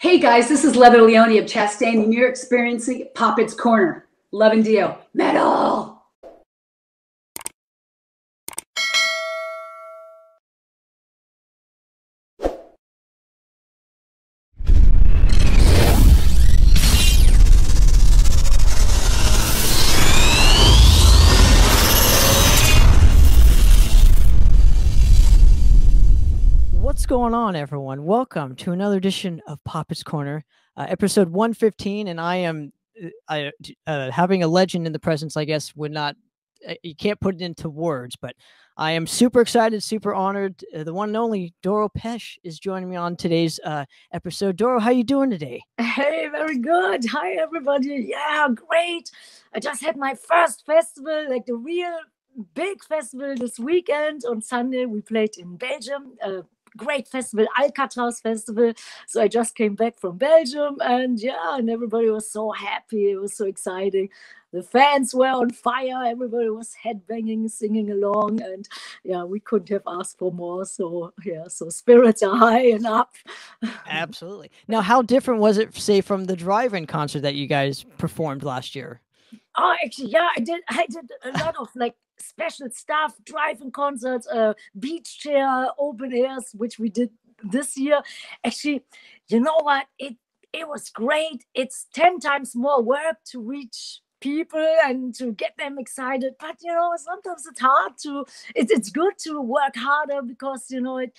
Hey guys, this is Leather Leone of Chastain, and you're experiencing Poppet's Corner. Love and Dio. Metal! What's going on, everyone? Welcome to another edition of Poppet's Corner, episode 115, and I am having a legend in the presence, I guess, would not, you can't put it into words, but I am super excited, super honored. The one and only Doro Pesch is joining me on today's episode. Doro, how you doing today? Hey, very good. Hi, everybody. Yeah, great. I just had my first festival, like the real big festival this weekend. On Sunday, we played in Belgium, great festival, Alcatraz Festival. So I just came back from Belgium, and yeah, and everybody was so happy. It was so exciting. The fans were on fire. Everybody was headbanging, singing along, and yeah, we couldn't have asked for more. So yeah, so spirits are high and up. Absolutely. Now, how different was it, say, from the drive-in concert that you guys performed last year? Oh, actually, yeah, I did a lot of like special stuff, drive-in concerts, beach chair, open airs, which we did this year. Actually, you know what? It was great. It's 10 times more work to reach people and to get them excited. But you know, sometimes it's hard to. It's good to work harder because you know it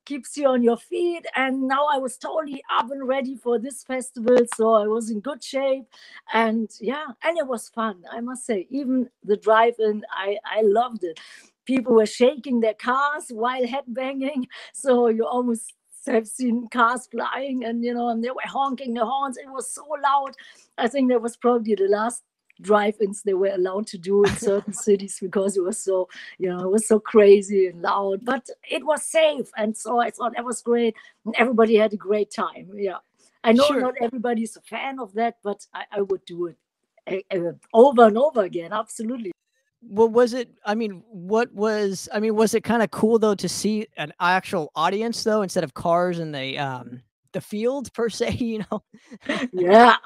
keeps you on your feet. And now I was totally up and ready for this festival, so I was in good shape. And yeah, and it was fun, I must say. Even the drive-in, I loved it. People were shaking their cars while headbanging, so you almost have seen cars flying, and you know, and they were honking their horns. It was so loud. I think that was probably the last drive-ins they were allowed to do in certain cities because it was so, you know, it was so crazy and loud, but it was safe. And so I thought that was great. And everybody had a great time. Yeah. I know Sure. not everybody's a fan of that, but I would do it over and over again. Absolutely. What was it? I mean, was it kind of cool though to see an actual audience though, instead of cars in the field per se, you know? Yeah,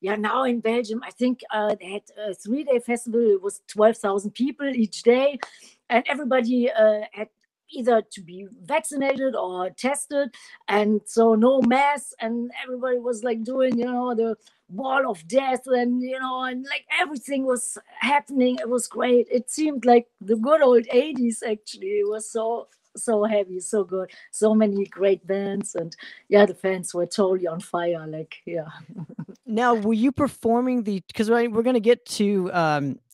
yeah. Now in Belgium, I think they had a 3-day festival. It was 12,000 people each day, and everybody had either to be vaccinated or tested, and so no mass, and everybody was like doing, you know, the wall of death, and you know, and like everything was happening. It was great. It seemed like the good old 80s. Actually, it was so heavy, so good, so many great bands, and yeah, the fans were totally on fire. Like, yeah. Now, were you performing because we're going to get to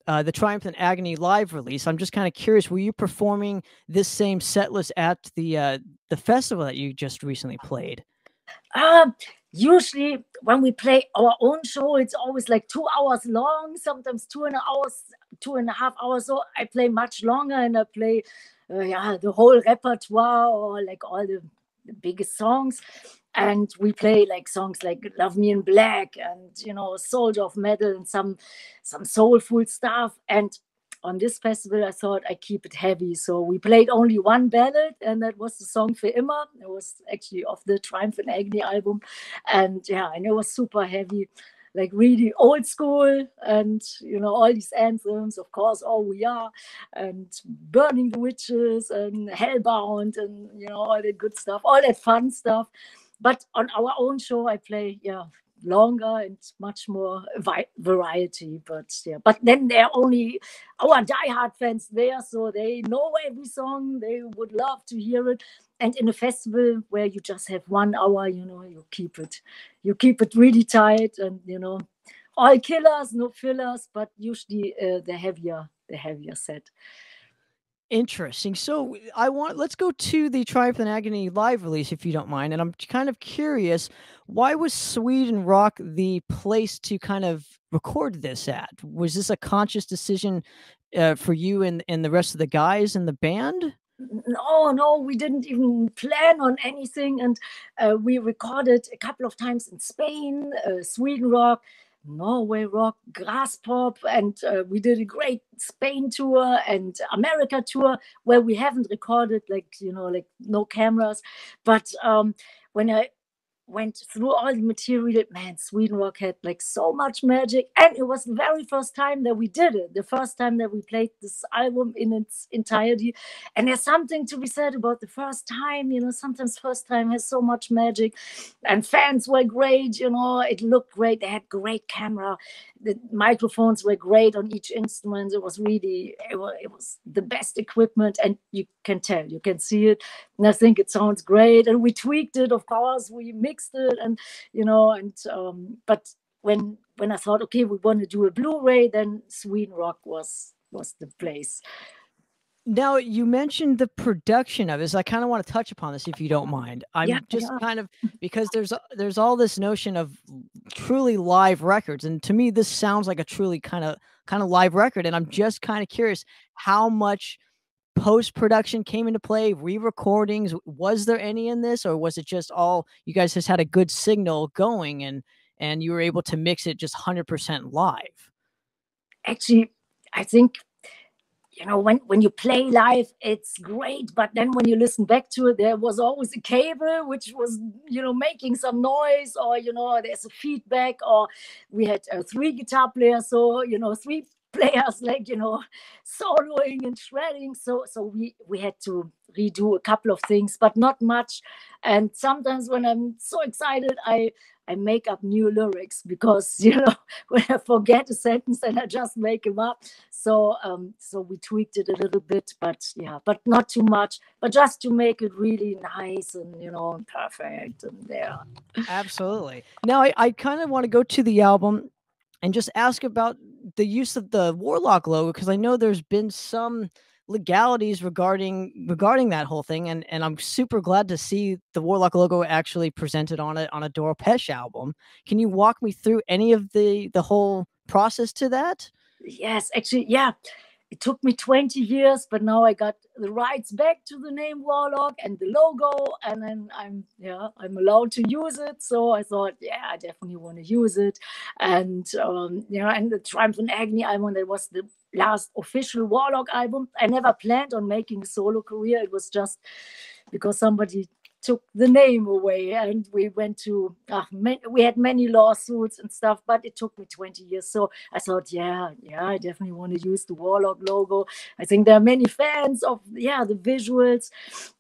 the Triumph and Agony live release. I'm just kind of curious, were you performing this same set list at the festival that you just recently played? Usually when we play our own show, it's always like 2 hours long, sometimes 2.5 hours. So I play much longer, and I play the whole repertoire, or like all the biggest songs. And we play like songs like Love Me in Black, and you know, Soldier of Metal, and some soulful stuff. And on this festival, I thought I keep it heavy. So we played only one ballad, and that was the song For Immer. It was actually off the Triumph and Agony album. And yeah, and it was super heavy, like really old school. And, you know, all these anthems, of course, All We Are, and Burning the Witches, and Hellbound, and, you know, all that good stuff, all that fun stuff. But on our own show, I play, longer and much more variety. But yeah, but then there are only our diehard fans there, so they know every song. They would love to hear it. And in a festival where you just have 1 hour, you know, you keep it really tight, and you know, all killers, no fillers, but usually the heavier set. Interesting. So let's go to the Triumph and Agony live release, if you don't mind. And I'm kind of curious, why was Sweden Rock the place to kind of record this at? Was this a conscious decision for you and the rest of the guys in the band? No, we didn't even plan on anything. And we recorded a couple of times in Spain, Sweden Rock, Norway Rock, Grass Pop, and we did a great Spain tour and America tour where we haven't recorded, like, you know, like no cameras. But when I went through all the material, man, Sweden Rock had like so much magic. And it was the very first time that we did it, the first time that we played this album in its entirety. And there's something to be said about the first time, you know, sometimes first time has so much magic. And fans were great, you know, it looked great. They had great camera. The microphones were great on each instrument. It was really, it was the best equipment. And you can tell, you can see it. And I think it sounds great. And we tweaked it, of course, we mixed it, and you know, and but when I thought, okay, we want to do a Blu-ray, then Sweden Rock was the place. Now, you mentioned the production of it, so I kind of want to touch upon this if you don't mind. I'm kind of, because there's all this notion of truly live records, and to me this sounds like a truly kind of live record, and I'm just kind of curious how much post-production came into play, re-recordings. Was there any in this, or was it just all you guys just had a good signal going and you were able to mix it just 100% live? Actually, I think, you know, when you play live, it's great, but then when you listen back to it, there was always a cable which was, you know, making some noise, or, you know, there's a feedback, or we had 3 guitar players, so, you know, 3 players, like, you know, soloing and shredding, so we had to redo a couple of things, but not much. And sometimes when I'm so excited, I make up new lyrics, because, you know, when I forget a sentence, and I just make them up. So we tweaked it a little bit, but yeah, but not too much, but just to make it really nice and, you know, perfect. And yeah, absolutely. Now I kind of want to go to the album and just ask about the use of the Warlock logo, because I know there's been some legalities regarding that whole thing, and I'm super glad to see the Warlock logo actually presented on a Doro Pesch album. Can you walk me through any of the whole process to that? Yes, actually, yeah. It took me 20 years, but now I got the rights back to the name Warlock and the logo, and then I'm allowed to use it. So I thought, yeah, I definitely want to use it. And you know, and the Triumph and Agony album, that was the last official Warlock album. I never planned on making a solo career. It was just because somebody took the name away, and we went to we had many lawsuits and stuff, but it took me 20 years. So I thought, yeah, I definitely want to use the Warlock logo. I think there are many fans of the visuals,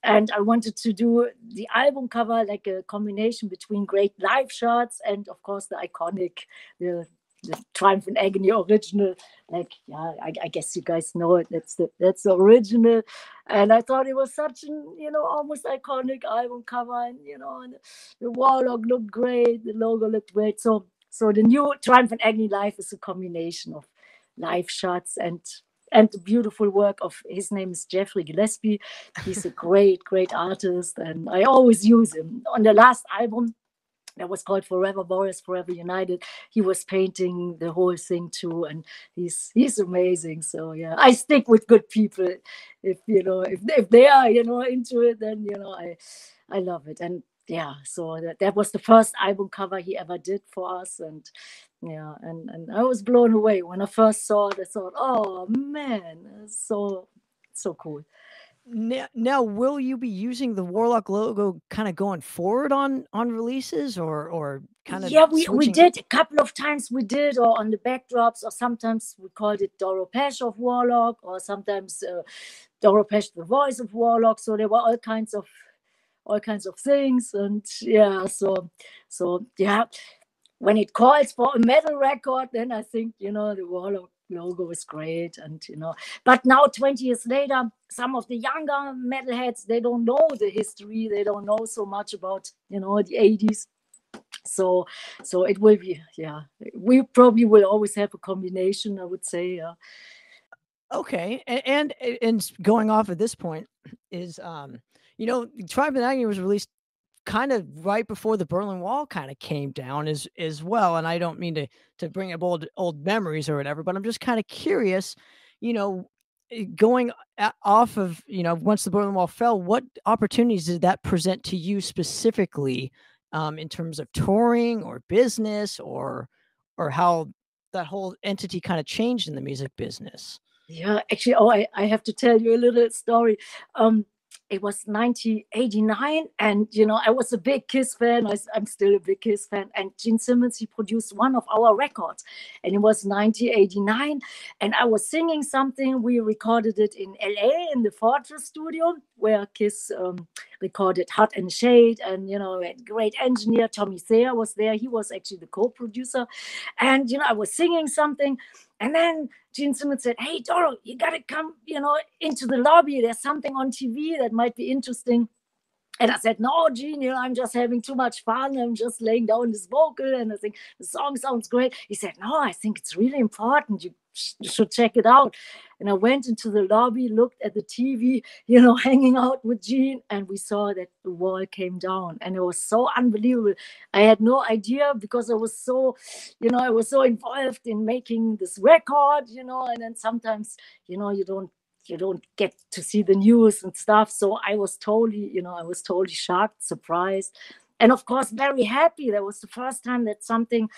and I wanted to do the album cover like a combination between great live shots and, of course, the iconic, the Triumph and Agony original. Like, yeah, I guess you guys know it. That's the original. And I thought it was such an, you know, almost iconic album cover. And, you know, and the Warlock looked great. The logo looked great. So the new Triumph and Agony live is a combination of live shots and the beautiful work of, his name is Jeffrey Gillespie. He's a great artist, and I always use him. On the last album, that was called Forever Warriors, Forever United, he was painting the whole thing too, and he's amazing. So yeah, I stick with good people. If you know, if they are, you know, into it, then, you know, I love it. And yeah, so that was the first album cover he ever did for us, and yeah, and I was blown away when I first saw it. I thought, oh man, it's so cool. Now, will you be using the Warlock logo kind of going forward on releases, or kind of? Yeah, we did a couple of times. We did, or on the backdrops, or sometimes we called it Doro Pesch of Warlock, or sometimes Doro Pesch, the voice of Warlock. So there were all kinds of things, and yeah, so yeah, when it calls for a metal record, then I think, you know, the Warlock logo is great. And, you know, but now 20 years later, some of the younger metalheads, they don't know the history, they don't know so much about, you know, the 80s. So it will be, yeah, we probably will always have a combination, I would say. Yeah. Okay, and going off at this point is, you know, Triumph and Agony was released kind of right before the Berlin Wall kind of came down as well. And I don't mean to bring up old memories or whatever, but I'm just kind of curious, you know, going off of, you know, once the Berlin Wall fell, what opportunities did that present to you specifically, in terms of touring or business, or how that whole entity kind of changed in the music business? Yeah, actually, I have to tell you a little story. it was 1989, and I was a big Kiss fan. I'm still a big Kiss fan. And Gene Simmons, he produced one of our records, and it was 1989. And I was singing something. We recorded it in LA in the Fortress studio, where Kiss recorded Hot and Shade. And a great engineer, Tommy Thayer, was there. He was actually the co-producer. And I was singing something, and then Gene Simmons said, "Hey, Doro, you gotta come, into the lobby. There's something on TV that might be interesting." And I said, "No, Gene, I'm just having too much fun. I'm just laying down this vocal, and I think the song sounds great." He said, "No, I think it's really important. You should check it out." And I went into the lobby, looked at the TV, hanging out with Gene, and we saw that the wall came down, and it was so unbelievable. I had no idea, because I was so involved in making this record, and then sometimes, you don't get to see the news and stuff. So I was totally shocked, surprised, and of course very happy. That was the first time that something,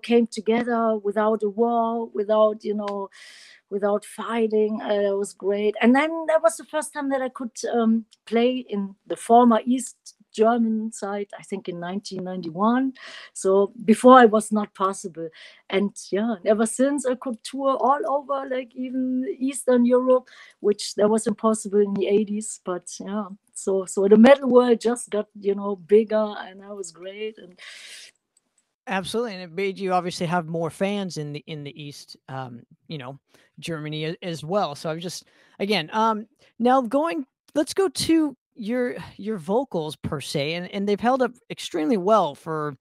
came together without a war, without fighting. It was great. And then that was the first time that I could play in the former East German side, I think in 1991. So before it was not possible. And ever since I could tour all over, like even Eastern Europe, which that was impossible in the 80s. But so the metal world just got, bigger, and that was great. And Absolutely, and it made you obviously have more fans in the East, Germany as well. So I'm just again, now let's go to your vocals per se, and they've held up extremely well for,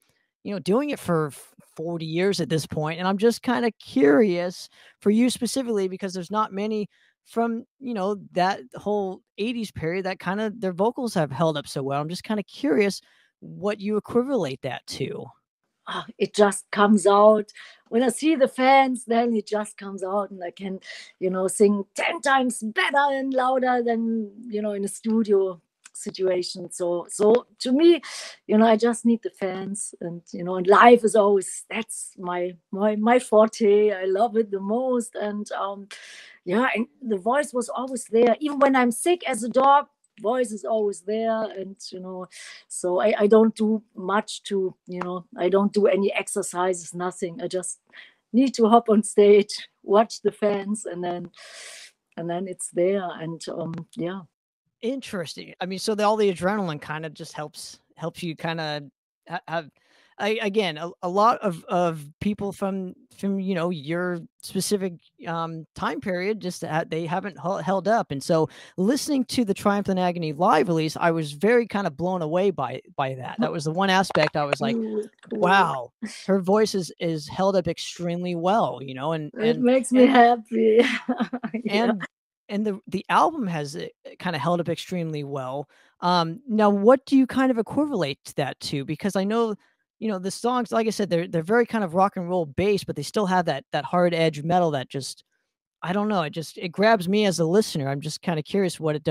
doing it for 40 years at this point. And I'm just kind of curious for you specifically, because there's not many from, that whole 80s period that kind of their vocals have held up so well. I'm just kind of curious what you equivalent that to. It just comes out when I see the fans. Then it just comes out, and I can, sing 10 times better and louder than in a studio situation. So to me, I just need the fans, and and live is always, that's my forte. I love it the most, and and the voice was always there, even when I'm sick as a dog. Voice is always there, and so I don't do much to, I don't do any exercises, nothing. I just need to hop on stage, watch the fans, and then it's there. And Interesting. I mean, so all the adrenaline kind of just helps you kind of have. Again, a lot of people from your specific time period, just they haven't held up. And so listening to the Triumph and Agony live release, I was very kind of blown away by that. That was the one aspect I was like, cool. wow, her voice is held up extremely well, and It makes me happy. and the album has kind of held up extremely well. Now what do you kind of equivalent that to? Because I know, the songs, like I said, they're very kind of rock and roll based, but they still have that hard edge metal that just, I don't know, it grabs me as a listener. I'm just kind of curious what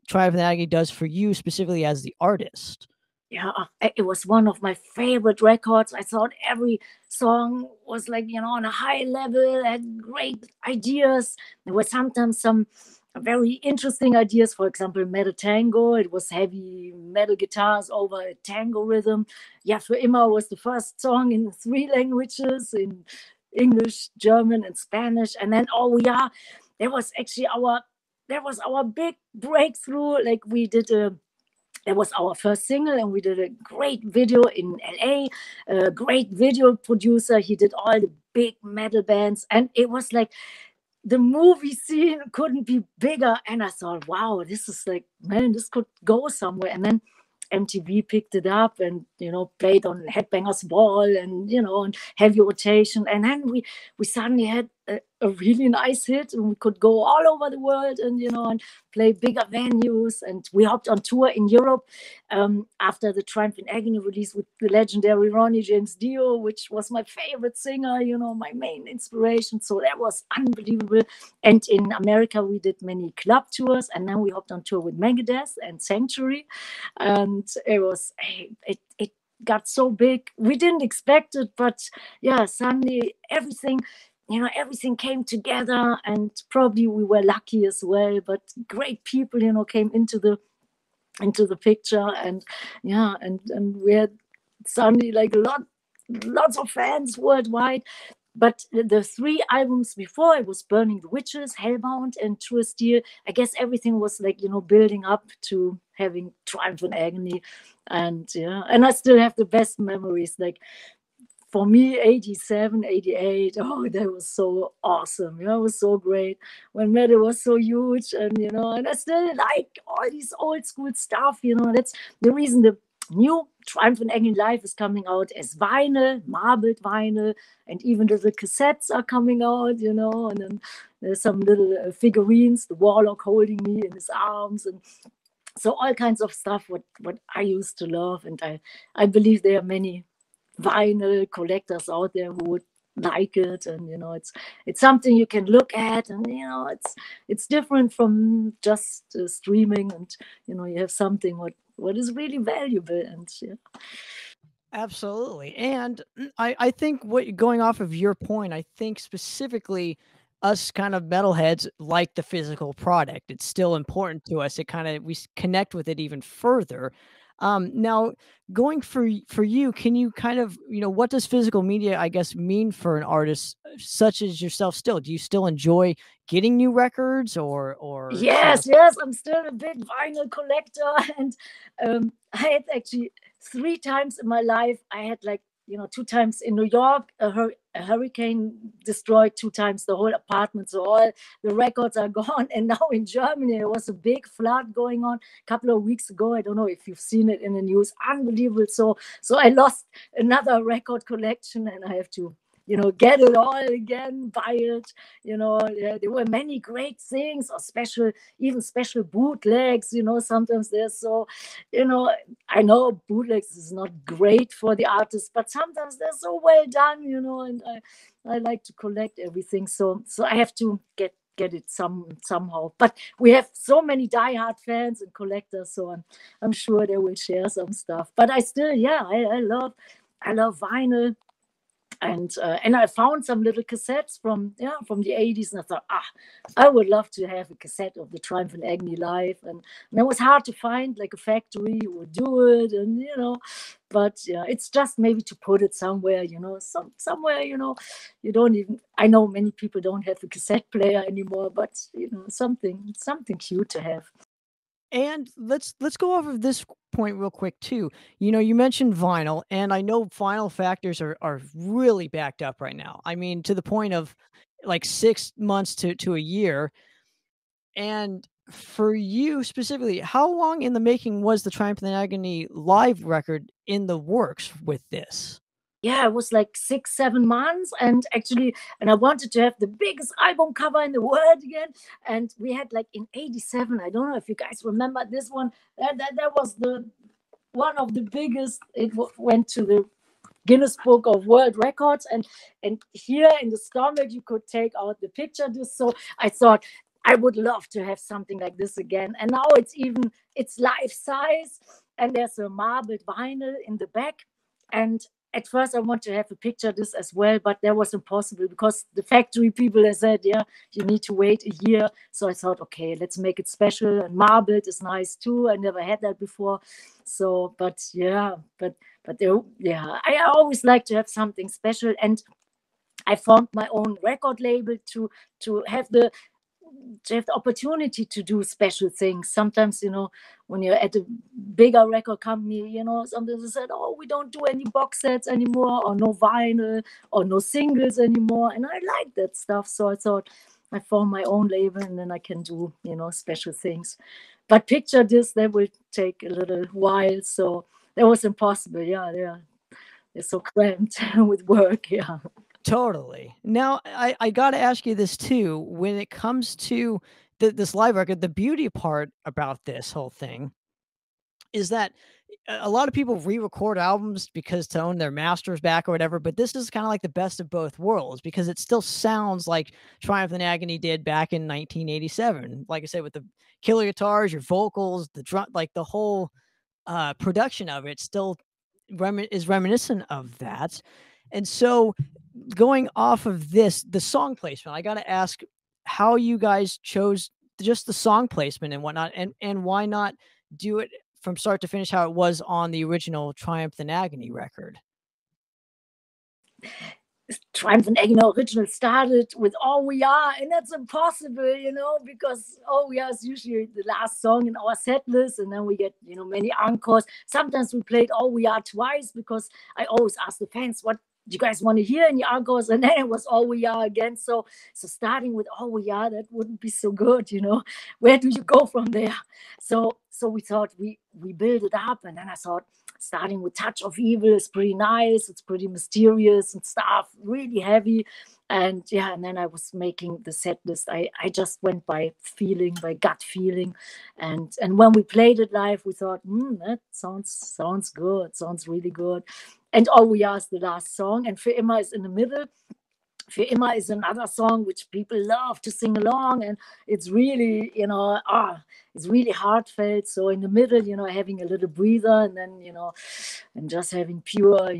Triumph and Agony does for you specifically as the artist. Yeah, it was one of my favorite records. I thought every song was like, on a high level, had great ideas. There were sometimes some very interesting ideas. For example, Metal Tango. It was heavy metal guitars over a tango rhythm. Ja, für immer was the first song in 3 languages, in English, German, and Spanish. And then, there was actually our big breakthrough. Like that was our first single, and we did a great video in LA. A great video producer. He did all the big metal bands, and it was like the movie scene couldn't be bigger. And I thought, wow, this is like, man, this could go somewhere. And then MTV picked it up and, played on Headbangers Ball and, on heavy rotation. And then we suddenly had a really nice hit, and we could go all over the world and, and play bigger venues. And we hopped on tour in Europe after the Triumph and Agony release with the legendary Ronnie James Dio, which was my favorite singer, my main inspiration. So that was unbelievable. And in America, we did many club tours, and then we hopped on tour with Megadeth and Sanctuary. And it got so big. We didn't expect it, but suddenly everything you know, everything came together, and probably we were lucky as well, but great people, you know, came into the picture, and yeah, and we had suddenly like lots of fans worldwide. But the three albums before, it was Burning the Witches, Hellbound, and True Steel. I guess everything was like, you know, building up to having Triumph and Agony. And yeah, and I still have the best memories. Like for me, 87, 88, oh, that was so awesome. You know, it was so great when metal was so huge. And, you know, and I still like all these old school stuff. You know, that's the reason the new Triumph and Agony Live is coming out as vinyl, marbled vinyl, and even the cassettes are coming out, you know, and then there's some little figurines, the Warlock holding me in his arms, and so all kinds of stuff what I used to love. And I believe there are many vinyl collectors out there who would like it, and you know, it's something you can look at, and you know, it's different from just streaming, and you know, you have something what is really valuable. And yeah. Absolutely. And I think what going off of your point, I think specifically us kind of metalheads like the physical product. It's still important to us. It kind of we connect with it even further. Now going for you, can you kind of, you know, what does physical media, I guess, mean for an artist such as yourself still? Do you still enjoy getting new records or Yes, yes, I'm still a big vinyl collector, and I had actually 3 times in my life. I had like, you know, 2 times in New York, a hurricane destroyed 2 times the whole apartment, so all the records are gone. And now in Germany, there was a big flood going on a couple of weeks ago. I don't know if you've seen it in the news. Unbelievable. So I lost another record collection, and I have to, you know, get it all again, buy it. You know, there were many great things, or even special bootlegs. You know, sometimes they're so, you know, I know bootlegs is not great for the artist, but sometimes they're so well done. You know, and I like to collect everything. So I have to get it somehow. But we have so many diehard fans and collectors, so I'm sure they will share some stuff. But I still, yeah, I love vinyl. And I found some little cassettes from the 80s, and I thought, I would love to have a cassette of the Triumph and Agony Live. And it was hard to find like a factory who would do it, and you know, but yeah, it's just maybe to put it somewhere, you know, somewhere, you know, you don't even. I know many people don't have a cassette player anymore, but you know, something cute to have. And let's go off of this point real quick too. You know, you mentioned vinyl, and I know vinyl factors are really backed up right now. I mean, to the point of like 6 months to a year. And for you specifically, how long in the making was the Triumph and Agony live record in the works with this? Yeah, it was like 6, 7 months, and actually, and I wanted to have the biggest album cover in the world again. And we had like in 87, I don't know if you guys remember this one, that was the one of the biggest. Went to the Guinness Book of World Records, and here in the stomach you could take out the picture disc. So I thought I would love to have something like this again. And now it's life size, and there's a marbled vinyl in the back. And at first I want to have a picture disc as well, but that was impossible because the factory people, they said, yeah, you need to wait a year. So I thought, okay, let's make it special, and marbled is nice too. I never had that before. So, but yeah, yeah, I always like to have something special, and I formed my own record label to have the opportunity to do special things. Sometimes, you know, when you're at a bigger record company, you know, sometimes they said, oh, we don't do any box sets anymore, or no vinyl, or no singles anymore. And I like that stuff. So I thought I formed my own label, and then I can do, you know, special things. But picture this, that will take a little while. So that was impossible. Yeah. They're so cramped with work. Yeah. Totally. Now, I got to ask you this too. When it comes to this live record, the beauty part about this whole thing is that a lot of people re-record albums because to own their masters back or whatever, but this is kind of like the best of both worlds because it still sounds like Triumph and Agony did back in 1987. Like I said, with the killer guitars, your vocals, the drum, like the whole production of it still is reminiscent of that. And so going off of this, the song placement, I got to ask how you guys chose just the song placement and whatnot, and why not do it from start to finish how it was on the original Triumph and Agony record? Triumph and Agony original started with All We Are, and that's impossible, because All We Are is usually the last song in our set list, and then we get, many encores. Sometimes we played All We Are twice, because I always ask the fans, what do you guys want to hear in the encores? And then it was All We Are again. So starting with All We Are, that wouldn't be so good, Where do you go from there? So we thought we build it up, and then I thought, starting with Touch of Evil is pretty nice. It's pretty mysterious and stuff, really heavy. And then I was making the set list. I just went by feeling, by gut feeling. And when we played it live, we thought, that sounds good, sounds really good. And All We Are is the last song, and Für immer is in the middle. Für immer is another song which people love to sing along, and it's really, it's really heartfelt. So in the middle, having a little breather, and then, and just having pure,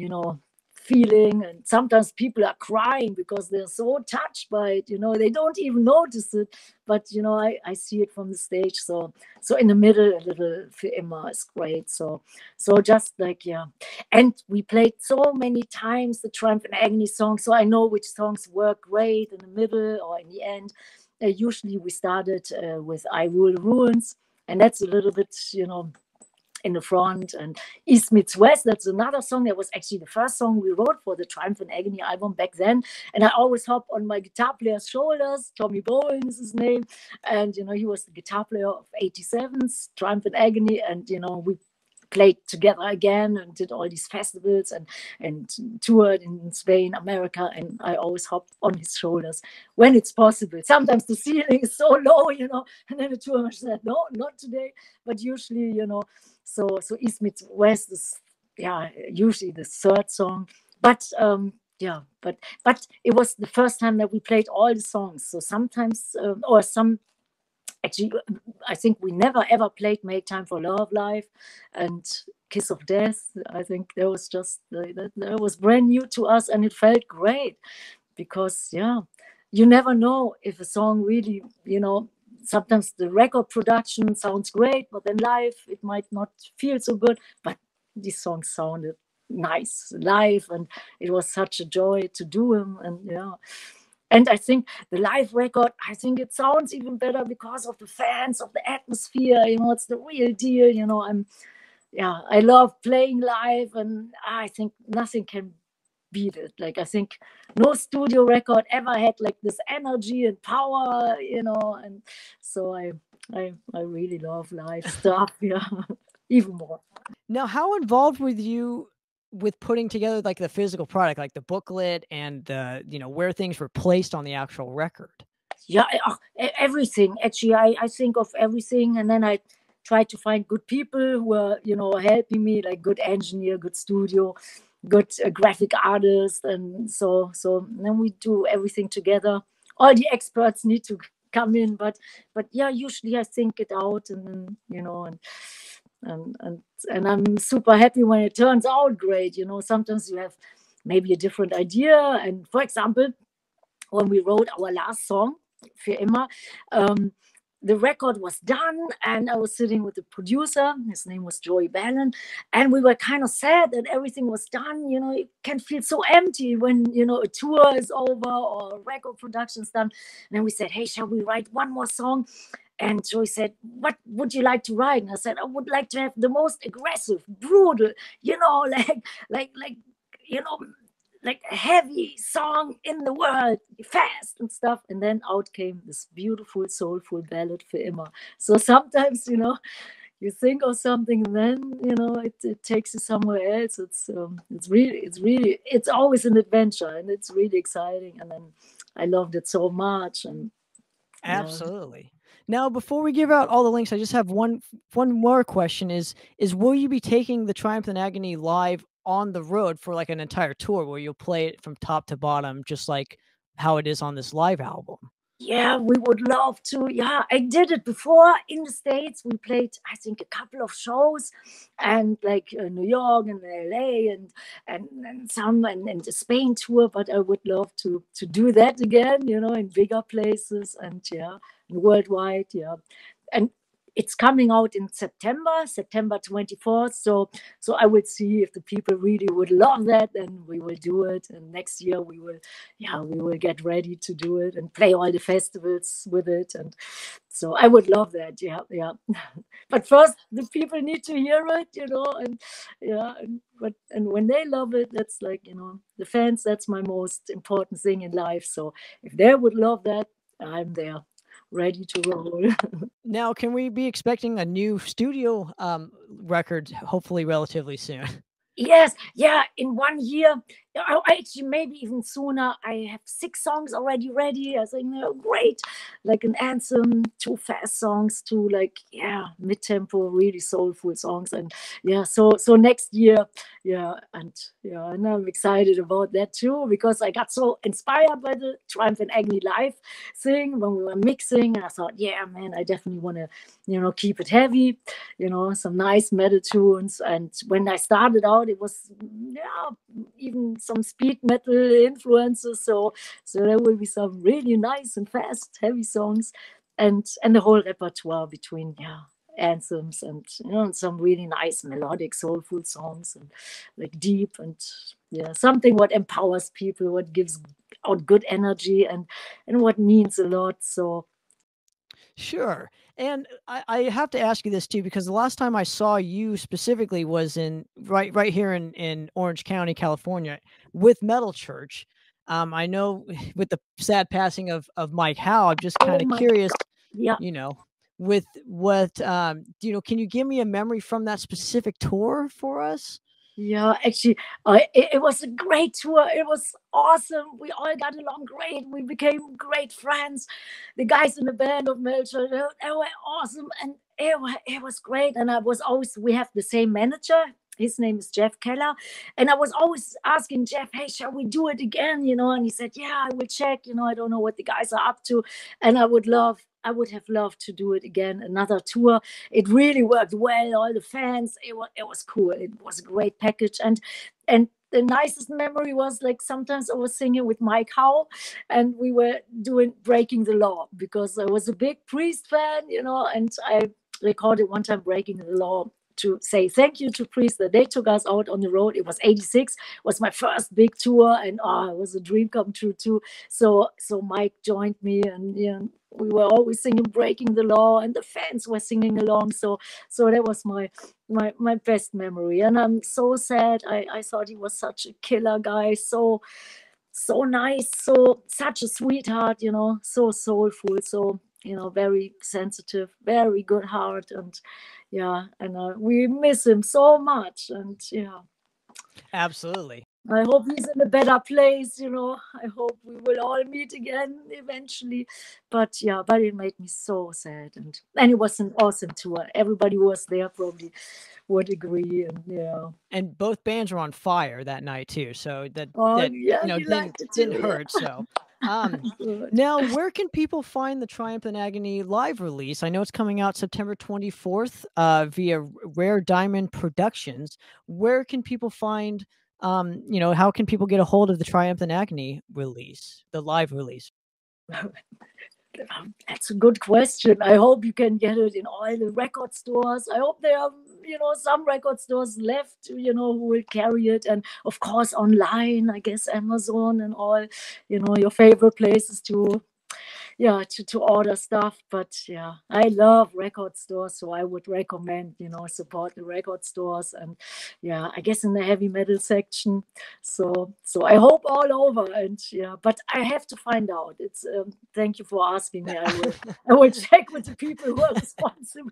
feeling. And sometimes people are crying because they're so touched by it, they don't even notice it, but I see it from the stage. So in the middle, a little Für immer is great. So just like, and we played so many times the Triumph and Agony song, so I know which songs work great in the middle or in the end. Usually we started with I Rule the Ruins, and that's a little bit, in the front. And East Meets West, that's another song. That was actually the first song we wrote for the Triumph and Agony album back then. And I always hop on my guitar player's shoulders. Tommy Bowen is his name. And, he was the guitar player of 87's Triumph and Agony. And, we played together again and did all these festivals and toured in Spain, America, and I always hop on his shoulders when it's possible. Sometimes the ceiling is so low, and then the tour manager said, no, not today. But usually, so East Meets West is, usually the third song. But but it was the first time that we played all the songs. So sometimes, actually, I think we never ever played Make Time for Love live, and Kiss of Death. I think that was just that was brand new to us, and it felt great because you never know if a song really, sometimes the record production sounds great, but then live it might not feel so good. But these songs sounded nice live, and it was such a joy to do them, and And I think the live record, I think it sounds even better because of the fans, of the atmosphere. It's the real deal. I love playing live, and I think nothing can beat it. Like, I think no studio record ever had like this energy and power, and so I really love live stuff. Even more. Now, how involved were you with putting together like the physical product, like the booklet and where things were placed on the actual record? Everything. Actually, I think of everything, and then I try to find good people who are helping me, like good engineer, good studio, good graphic artist, and so then we do everything together. All the experts need to come in, but usually I think it out, and then and I'm super happy when it turns out great. Sometimes you have maybe a different idea. And for example, when we wrote our last song, Für immer, the record was done, and I was sitting with the producer. His name was Joey Bannon, and we were kind of sad that everything was done. It can feel so empty when a tour is over or a record production's done. And then we said, hey, shall we write one more song? And Joey said, what would you like to write? And I said, I would like to have the most aggressive, brutal, like a heavy song in the world, fast and stuff. And then out came this beautiful, soulful ballad, Für immer. So sometimes, you think of something, and then, it takes you somewhere else. It's always an adventure, and it's really exciting. And then I loved it so much. And absolutely. Now, before we give out all the links, I just have one more question: is will you be taking the Triumph and Agony live on the road for like an entire tour where you'll play it from top to bottom, just like how it is on this live album? Yeah, we would love to. Yeah, I did it before in the States. We played, I think, a couple of shows, and like New York and LA and some and the Spain tour. But I would love to do that again, in bigger places and yeah, and worldwide. Yeah, and it's coming out in September 24th. So I will see if the people really would love that, and we will do it. And next year we will get ready to do it and play all the festivals with it. And so I would love that. Yeah, yeah. But first, the people need to hear it, and yeah, and when they love it, that's like, the fans. That's my most important thing in life. So if they would love that, I'm there, ready to roll. Now, can we be expecting a new studio record, hopefully relatively soon? Yes, yeah, in 1 year, I actually maybe even sooner. I have 6 songs already ready. I think they're great, like an anthem, 2 fast songs, 2 like mid-tempo, really soulful songs, and yeah. So next year, and I'm excited about that too because I got so inspired by the Triumph and Agony live thing when we were mixing, and I thought, yeah, man, I definitely want to, keep it heavy, some nice metal tunes. And when I started out, it was even some speed metal influences. So there will be some really nice and fast, heavy songs, and the whole repertoire between anthems and some really nice melodic soulful songs and like deep and something what empowers people, what gives out good energy and what means a lot. So Sure. And I have to ask you this too, because the last time I saw you specifically was in right here in Orange County, California, with Metal Church. I know with the sad passing of Mike Howe, I'm just kind of curious, yeah, with what can you give me a memory from that specific tour for us? Yeah, actually, it was a great tour. It was awesome. We all got along great. We became great friends. The guys in the band of Melcher, they were awesome, and it was great. And we have the same manager. His name is Jeff Keller, and I was always asking Jeff, "Hey, shall we do it again?" And he said, "Yeah, I will check. I don't know what the guys are up to, and I would have loved to do it again, another tour. It really worked well. All the fans, it was cool. It was a great package, and the nicest memory was like sometimes I was singing with Mike Howe, and we were doing Breaking the Law because I was a big Priest fan, and I recorded one time Breaking the Law to say thank you to Priest that they took us out on the road. It was 86, was my first big tour, and it was a dream come true too. So Mike joined me, and we were always singing Breaking the Law, and the fans were singing along. So that was my best memory. And I'm so sad. I thought he was such a killer guy, so nice, such a sweetheart, so soulful, so very sensitive, very good heart. And we miss him so much. And Absolutely. I hope he's in a better place, I hope we will all meet again eventually. But it made me so sad. And it was an awesome tour. Everybody who was there probably would agree. And And both bands were on fire that night too. So that didn't hurt. So now, where can people find the Triumph and Agony live release? I know it's coming out September 24th via Rare Diamond Productions. Where can people find, how can people get a hold of the Triumph and Agony release, the live release? That's a good question. I hope you can get it in all the record stores. I hope there are, some record stores left, who will carry it. And of course, online, I guess Amazon and all, your favorite places to order stuff. But I love record stores, so I would recommend support the record stores, and I guess in the heavy metal section. So I hope all over. And but I have to find out. It's thank you for asking me. I will check with the people who are responsible.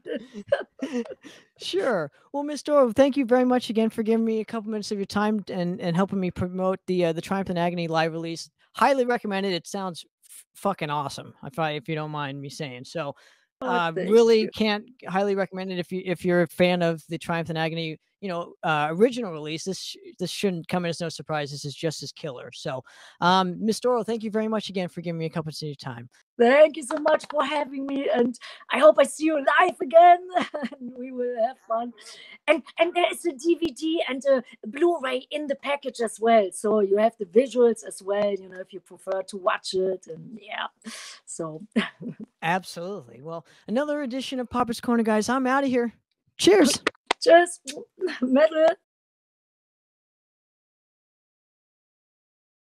Sure. Well, Miss Doro, thank you very much again for giving me a couple minutes of your time and helping me promote the Triumph and Agony live release. Highly recommended. It sounds fucking awesome, if you don't mind me saying. So really can't highly recommend it if you're a fan of the Triumph and Agony. original release, this shouldn't come as no surprise. This is just as killer. So, Miss Doro, thank you very much again for giving me a couple of your time. Thank you so much for having me, and I hope I see you live again. And we will have fun. And there is a DVD and a Blu-ray in the package as well, so you have the visuals as well. If you prefer to watch it, and yeah, so absolutely. Well, another edition of Poppets Corner, guys. I'm out of here. Cheers. Cheers, metal.